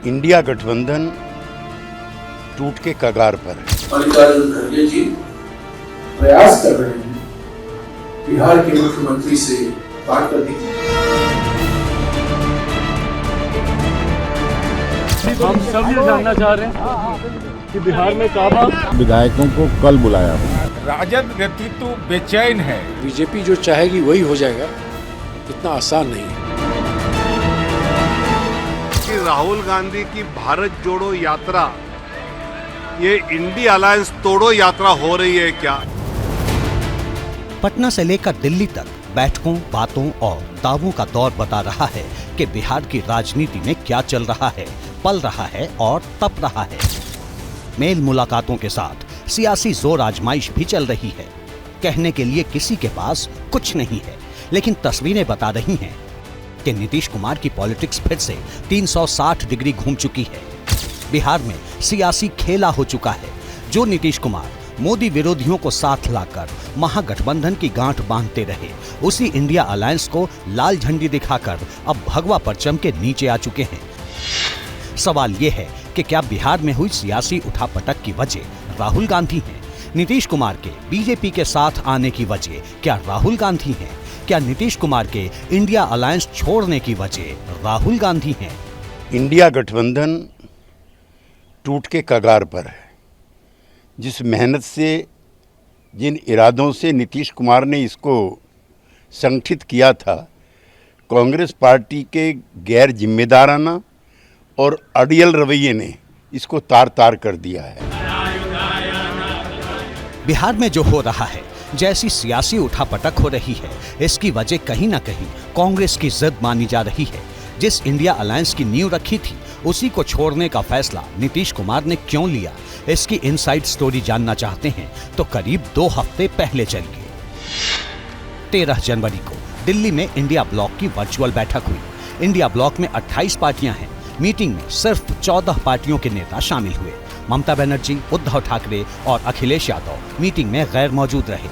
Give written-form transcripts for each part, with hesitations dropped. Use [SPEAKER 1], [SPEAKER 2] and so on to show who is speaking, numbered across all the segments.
[SPEAKER 1] India गठबंधन टूट के कगार पर है।
[SPEAKER 2] मल्लिकार्जुन खड़गे जी प्रयास कर रहे हैं बिहार के मुख्यमंत्री से बात करने की।
[SPEAKER 3] हम सब ये जानना चाह रहे हैं कि बिहार में काबा
[SPEAKER 4] विधायकों को कल बुलाया।
[SPEAKER 5] राजद नेतृत्व बेचैन है।
[SPEAKER 6] बीजेपी जो चाहेगी वही हो जाएगा, इतना आसान नहीं है।
[SPEAKER 7] कि राहुल गांधी की भारत जोड़ो यात्रा ये इंडिया अलायंस तोड़ो यात्रा हो रही है क्या?
[SPEAKER 8] पटना से लेकर दिल्ली तक बैठकों, बातों और दावों का दौर बता रहा है कि बिहार की राजनीति में क्या चल रहा है, पल रहा है और तप रहा है। मेल मुलाकातों के साथ सियासी जोर आजमाइश भी चल रही है। कहने के लिए किसी के पास कुछ नहीं है, लेकिन तस्वीरें बता रही हैं कि नीतीश कुमार की पॉलिटिक्स फिर से 360 डिग्री घूम चुकी है। बिहार में सियासी खेला हो चुका है। जो नीतीश कुमार मोदी विरोधियों को साथ लाकर महागठबंधन की गांठ बांधते रहे, उसी इंडिया अलायंस को लाल झंडी दिखाकर अब भगवा परचम के नीचे आ चुके हैं। सवाल यह है कि क्या बिहार में हुई सियासी उठापटक की वजह राहुल गांधी है? नीतीश कुमार के बीजेपी के साथ आने की वजह क्या राहुल गांधी है? क्या नीतीश कुमार के इंडिया अलायंस छोड़ने की वजह राहुल गांधी है?
[SPEAKER 1] इंडिया गठबंधन टूट के कगार पर है। जिस मेहनत से, जिन इरादों से नीतीश कुमार ने इसको संगठित किया था, कांग्रेस पार्टी के गैर जिम्मेदाराना और अड़ियल रवैये ने इसको तार तार कर दिया है।
[SPEAKER 8] बिहार में जो हो रहा है, जैसी सियासी उठापटक हो रही है, इसकी वजह कहीं ना कहीं कांग्रेस की जिद मानी जा रही है। जिस इंडिया अलायंस की नींव रखी थी, उसी को छोड़ने का फैसला नीतीश कुमार ने क्यों लिया? इसकी इनसाइड स्टोरी जानना चाहते हैं तो करीब 2 हफ्ते पहले चलिए। 13 जनवरी को दिल्ली में इंडिया ब्लॉक की वर्चुअल बैठक हुई। इंडिया ब्लॉक में 28 पार्टियां हैं। मीटिंग में सिर्फ 14 पार्टियों के नेता शामिल हुए। ममता बनर्जी, उद्धव ठाकरे और अखिलेश यादव मीटिंग में गैर मौजूद रहे।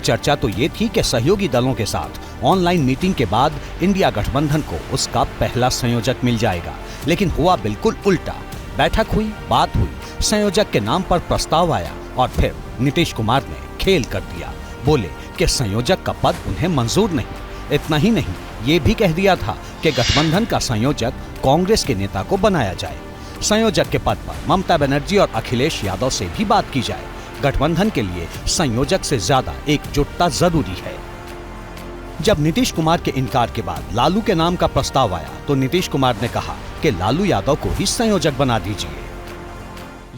[SPEAKER 8] चर्चा तो ये थी कि सहयोगी दलों के साथ ऑनलाइन मीटिंग के बाद इंडिया गठबंधन को उसका पहला संयोजक मिल जाएगा, लेकिन हुआ बिल्कुल उल्टा। बैठक हुई, बात हुई, संयोजक के नाम पर प्रस्ताव आया और फिर नीतीश कुमार ने खेल कर दिया। बोले कि संयोजक का पद उन्हें मंजूर नहीं। इतना ही नहीं, ये भी कह दिया था कि गठबंधन का संयोजक कांग्रेस के नेता को बनाया जाए। संयोजक के पद पर ममता बनर्जी और अखिलेश यादव से भी बात की जाए। गठबंधन के लिए संयोजक से ज्यादा एकजुटता जरूरी है। जब नीतीश कुमार के इनकार के बाद लालू के नाम का प्रस्ताव आया तो नीतीश कुमार ने कहा कि लालू यादव को ही संयोजक बना दीजिए।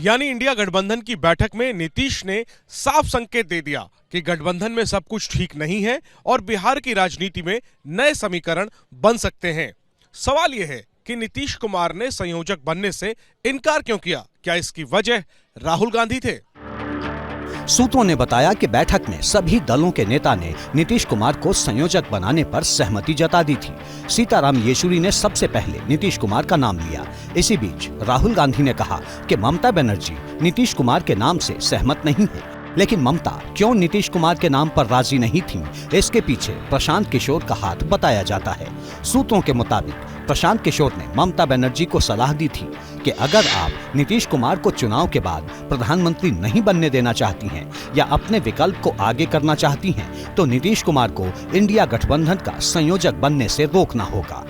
[SPEAKER 9] यानी इंडिया गठबंधन की बैठक में नीतीश ने साफ संकेत दे दिया कि गठबंधन में सब कुछ ठीक नहीं है और बिहार की राजनीति में नए समीकरण बन सकते हैं। सवाल यह है कि नीतीश कुमार ने संयोजक बनने से इनकार क्यों किया? क्या इसकी वजह राहुल गांधी थे?
[SPEAKER 8] सूत्रों ने बताया कि बैठक में सभी दलों के नेता ने नीतीश कुमार को संयोजक बनाने पर सहमति जता दी थी। सीताराम येचुरी ने सबसे पहले नीतीश कुमार का नाम लिया। इसी बीच राहुल गांधी ने कहा कि ममता बनर्जी नीतीश कुमार के नाम से सहमत नहीं है, लेकिन ममता क्यों नीतीश कुमार के नाम पर राजी नहीं थीं, इसके पीछे प्रशांत किशोर का हाथ बताया जाता है। सूत्रों के मुताबिक प्रशांत किशोर ने ममता बनर्जी को सलाह दी थी कि अगर आप नीतीश कुमार को चुनाव के बाद प्रधानमंत्री नहीं बनने देना चाहती हैं या अपने विकल्प को आगे करना चाहती हैं, तो नीतीश कुमार को इंडिया गठबंधन का संयोजक बनने से रोकना होगा।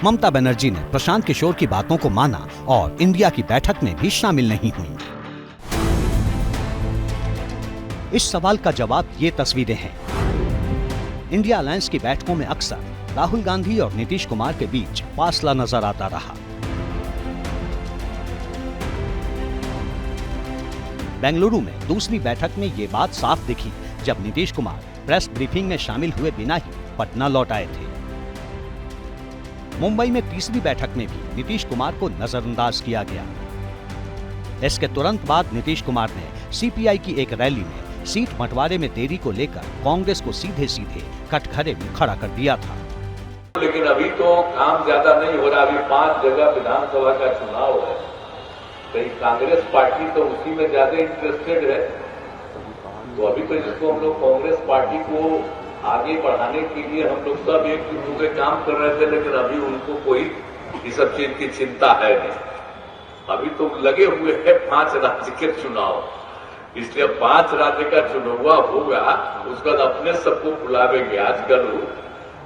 [SPEAKER 8] ममता बनर्जी ने प्रशांत किशोर की बातों को माना और इंडिया की बैठक में भी शामिल नहीं हुई। इस सवाल का जवाब ये तस्वीरें हैं। इंडिया अलायंस की बैठकों में अक्सर राहुल गांधी और नीतीश कुमार के बीच फासला नजर आता रहा। बेंगलुरु में दूसरी बैठक में ये बात साफ दिखी जब नीतीश कुमार प्रेस ब्रीफिंग में शामिल हुए बिना ही पटना लौट आए थे। मुंबई में तीसरी बैठक में भी नीतीश कुमार को नजरअंदाज किया गया। इसके तुरंत बाद नीतीश कुमार ने सीपीआई की एक रैली में सीट बंटवारे में देरी को लेकर कांग्रेस को सीधे सीधे कटघरे में खड़ा कर दिया था।
[SPEAKER 10] लेकिन अभी तो काम ज्यादा नहीं हो रहा। अभी 5 जगह विधानसभा का चुनाव है, कहीं कांग्रेस पार्टी तो उसी में ज्यादा इंटरेस्टेड है। तो अभी तो जिसको हम लोग कांग्रेस पार्टी को आगे बढ़ाने के लिए हम लोग सब एक जुट होकर काम कर रहे थे, लेकिन अभी उनको कोई ये सब चीज की चिंता है नहीं। अभी तो लगे हुए हैं 5 राज्य के चुनाव, इसलिए 5 राज्य का चुनाव होगा, उसके बाद अपने सबको बुलावेंगे। आजकल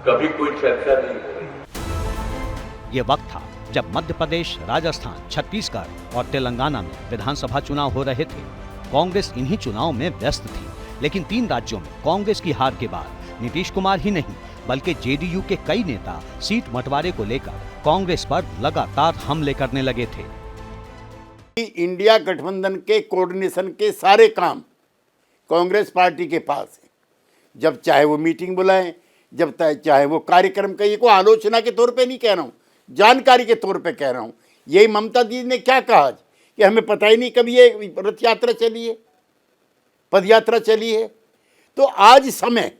[SPEAKER 10] कभी कोई चर्चा नहीं हो रही।
[SPEAKER 8] ये वक्त था जब मध्य प्रदेश, राजस्थान, छत्तीसगढ़ और तेलंगाना में विधानसभा चुनाव हो रहे थे। कांग्रेस इन्हीं चुनाव में व्यस्त थी, लेकिन 3 राज्यों में कांग्रेस की हार के बाद नीतीश कुमार ही नहीं बल्कि जेडीयू के कई नेता सीट बंटवारे को लेकर कांग्रेस पर लगातार हमले करने लगे थे।
[SPEAKER 1] इंडिया गठबंधन के कोऑर्डिनेशन के सारे काम कांग्रेस पार्टी के पास है। जब चाहे वो मीटिंग बुलाएं, जब चाहे वो कार्यक्रम कहिए, को आलोचना के तौर पे नहीं कह रहा हूँ, जानकारी के तौर पे कह रहा हूँ। यही ममता दीदी ने क्या कहा कि हमें पता ही नहीं कभी ये रथ यात्रा चली है, पद यात्रा चली है। तो आज समय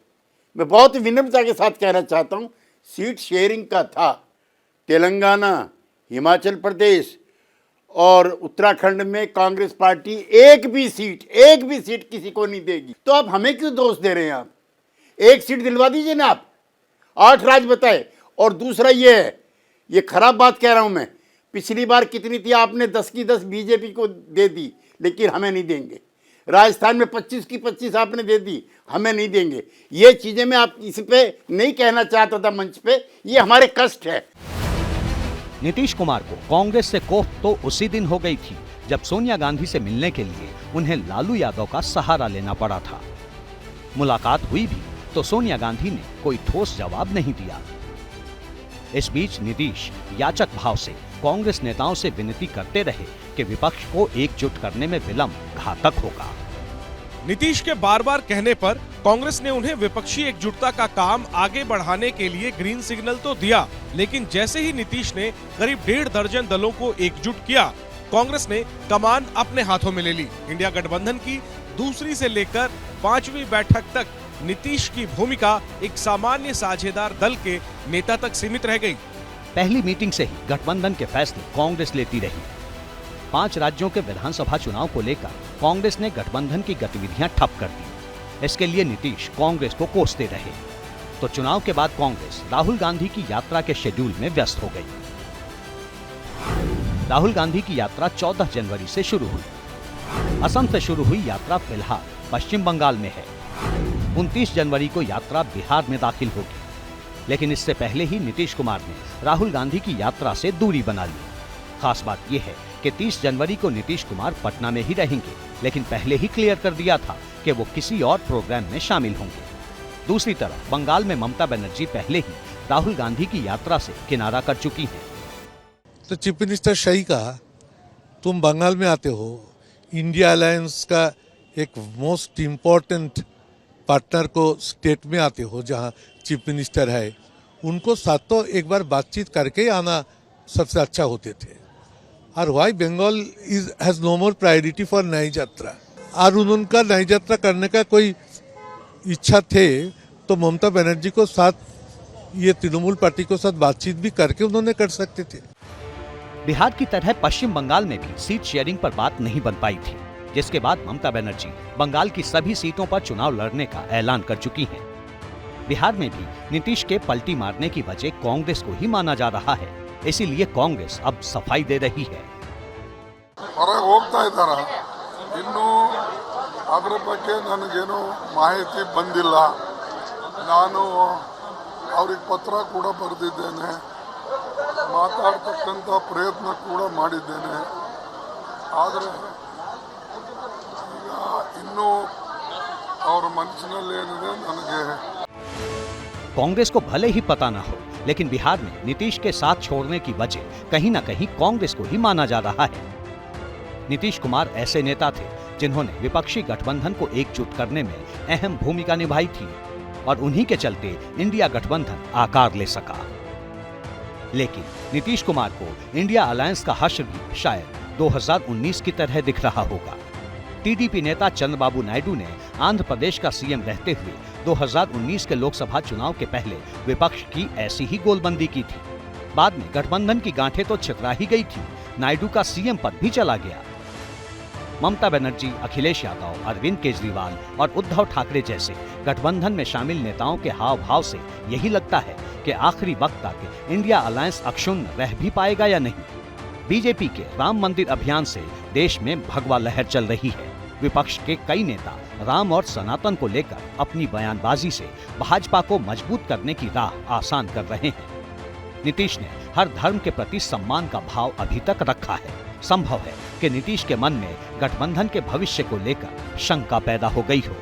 [SPEAKER 1] मैं बहुत विनम्रता के साथ कहना चाहता हूँ, सीट शेयरिंग का था। तेलंगाना, हिमाचल प्रदेश और उत्तराखंड में कांग्रेस पार्टी एक भी सीट किसी को नहीं देगी। तो आप हमें क्यों दोष दे रहे हैं? आप 1 सीट दिलवा दीजिए ना, आप 8 राज्य बताए। और दूसरा ये है, ये खराब बात कह रहा हूं मैं, पिछली बार कितनी थी? आपने 10 की 10 बीजेपी को दे दी, लेकिन हमें नहीं देंगे। राजस्थान में 25 की 25 आपने दे दी, हमें नहीं देंगे। ये चीजें मैं आप इस पे नहीं कहना चाहता था मंच पे, ये हमारे कष्ट है।
[SPEAKER 8] नीतीश कुमार को कांग्रेस से कोफ्त तो उसी दिन हो गई थी जब सोनिया गांधी से मिलने के लिए उन्हें लालू यादव का सहारा लेना पड़ा था। मुलाकात हुई भी तो सोनिया गांधी ने कोई ठोस जवाब नहीं दिया। इस बीच नीतीश याचक भाव से कांग्रेस नेताओं से विनती करते रहे कि विपक्ष को एकजुट करने में विलंब घातक होगा।
[SPEAKER 9] नीतीश के बार बार कहने पर कांग्रेस ने उन्हें विपक्षी एकजुटता का काम आगे बढ़ाने के लिए ग्रीन सिग्नल तो दिया, लेकिन जैसे ही नीतीश ने करीब 1.5 दर्जन दलों को एकजुट किया, कांग्रेस ने कमान अपने हाथों में ले ली। इंडिया गठबंधन की दूसरी से लेकर 5वीं बैठक तक नीतीश की भूमिका एक सामान्य साझेदार दल के नेता तक सीमित रह गई।
[SPEAKER 8] पहली मीटिंग से ही गठबंधन के फैसले कांग्रेस लेती रही। 5 राज्यों के विधानसभा चुनाव को लेकर कांग्रेस ने गठबंधन की गतिविधियां ठप कर दी। इसके लिए नीतीश कांग्रेस को कोसते रहे। तो चुनाव के बाद कांग्रेस राहुल गांधी की यात्रा के शेड्यूल में व्यस्त हो गई। राहुल गांधी की यात्रा 14 जनवरी से शुरू हुई। असम से शुरू हुई यात्रा फिलहाल पश्चिम बंगाल में है। 29 जनवरी को यात्रा बिहार में दाखिल होगी, लेकिन इससे पहले ही नीतीश कुमार ने राहुल गांधी की यात्रा से दूरी बना ली। खास बात यह है कि 30 जनवरी को नीतीश कुमार पटना में ही रहेंगे, लेकिन पहले ही क्लियर कर दिया था कि वो किसी और प्रोग्राम में शामिल होंगे। दूसरी तरफ बंगाल में ममता बनर्जी पहले ही राहुल गांधी की यात्रा से किनारा कर चुकी हैं।
[SPEAKER 11] तो चीफ मिनिस्टर शाही कहा, तुम बंगाल में आते हो, इंडिया अलायंस का एक मोस्ट इम्पोर्टेंट पार्टनर को स्टेट में आते हो जहां चीफ मिनिस्टर है, उनको साथ तो एक बार बातचीत करके आना सबसे अच्छा होते थे। और why Bengal has no more priority for नई यात्रा, और उनका नई यात्रा करने का कोई इच्छा थे तो ममता बनर्जी को साथ, ये तृणमूल पार्टी को साथ बातचीत भी करके उन्होंने कर सकते थे।
[SPEAKER 8] बिहार की तरह पश्चिम बंगाल में भी सीट शेयरिंग पर बात नहीं बन पाई थी, जिसके बाद ममता बनर्जी बंगाल की सभी सीटों पर चुनाव लड़ने का ऐलान कर चुकी हैं। बिहार में भी नीतीश के पलटी मारने की वजह कांग्रेस को ही माना जा रहा है, इसीलिए कांग्रेस अब सफाई दे रही है।
[SPEAKER 12] ಇನ್ನು ಅದರ ಬಗ್ಗೆ ನನಗೇನು ಮಾಹಿತಿ ಬಂದಿಲ್ಲ. ನಾನು ಅವರಿಗೆ ಪತ್ರ ಕೂಡ ಬರೆದಿದ್ದೇನೆ, ಮಾತಾಡ್ತಕ್ಕಂಥ ಪ್ರಯತ್ನ ಕೂಡ ಮಾಡಿದ್ದೇನೆ. ಆದರೆ ಈಗ ಇನ್ನೂ ಅವರ ಮನಸ್ಸಿನಲ್ಲಿ ಏನಿದೆ ನನಗೆ।
[SPEAKER 8] कांग्रेस को भले ही पता न हो, लेकिन बिहार में नीतीश के साथ छोड़ने की वजह कहीं न कहीं कांग्रेस को ही माना जा रहा है। नीतीश कुमार ऐसे नेता थे जिन्होंने विपक्षी गठबंधन को एकजुट करने में अहम भूमिका निभाई थी और उन्हीं के चलते इंडिया गठबंधन आकार ले सका। लेकिन नीतीश कुमार को इंडिया अलायंस का हश्र भी शायद 2019 की तरह दिख रहा होगा। टीडीपी नेता चंद्रबाबू नायडू ने आंध्र प्रदेश का सीएम रहते हुए 2019 के लोकसभा चुनाव के पहले विपक्ष की ऐसी ही गोलबंदी की थी। बाद में गठबंधन की गांठें तो छितरा ही गई थी, नायडू का सीएम पद भी चला गया। ममता बनर्जी, अखिलेश यादव, अरविंद केजरीवाल और उद्धव ठाकरे जैसे गठबंधन में शामिल नेताओं के हाव भाव से यही लगता है कि आखिरी वक्त तक इंडिया अलायंस अक्षुण्ण रह भी पाएगा या नहीं। बीजेपी के राम मंदिर अभियान से देश में भगवा लहर चल रही है। विपक्ष के कई नेता राम और सनातन को लेकर अपनी बयानबाजी से भाजपा को मजबूत करने की राह आसान कर रहे हैं। नीतीश ने हर धर्म के प्रति सम्मान का भाव अभी तक रखा है। संभव है कि नीतीश के मन में गठबंधन के भविष्य को लेकर शंका पैदा हो गई हो।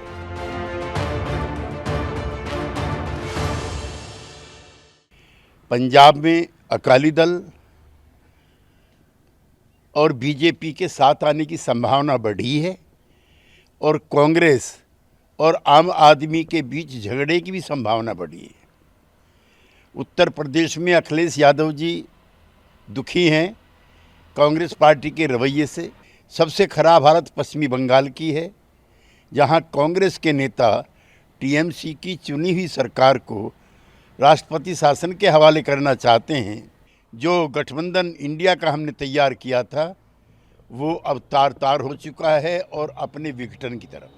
[SPEAKER 1] पंजाब में अकाली दल और बीजेपी के साथ आने की संभावना बढ़ी है और कांग्रेस और आम आदमी के बीच झगड़े की भी संभावना बढ़ी है। उत्तर प्रदेश में अखिलेश यादव जी दुखी हैं कांग्रेस पार्टी के रवैये से। सबसे खराब हालत पश्चिमी बंगाल की है, जहां कांग्रेस के नेता टीएमसी की चुनी हुई सरकार को राष्ट्रपति शासन के हवाले करना चाहते हैं। जो गठबंधन इंडिया का हमने तैयार किया था वो अब तार-तार हो चुका है और अपने विघटन की तरफ।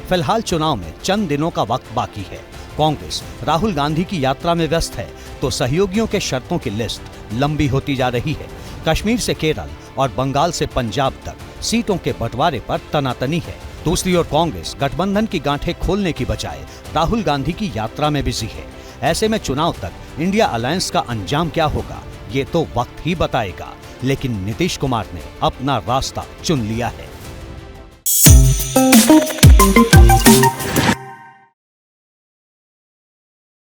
[SPEAKER 8] फिलहाल चुनाव में चंद दिनों का वक्त बाकी है। कांग्रेस राहुल गांधी की यात्रा में व्यस्त है तो सहयोगियों के शर्तों की लिस्ट लंबी होती जा रही है। कश्मीर से केरल और बंगाल से पंजाब तक सीटों के बंटवारे पर तनातनी है। दूसरी ओर कांग्रेस गठबंधन की गांठें खोलने की बजाय राहुल गांधी की यात्रा में बिजी है। ऐसे में चुनाव तक इंडिया अलायंस का अंजाम क्या होगा ये तो वक्त ही बताएगा, लेकिन नीतीश कुमार ने अपना रास्ता चुन लिया है।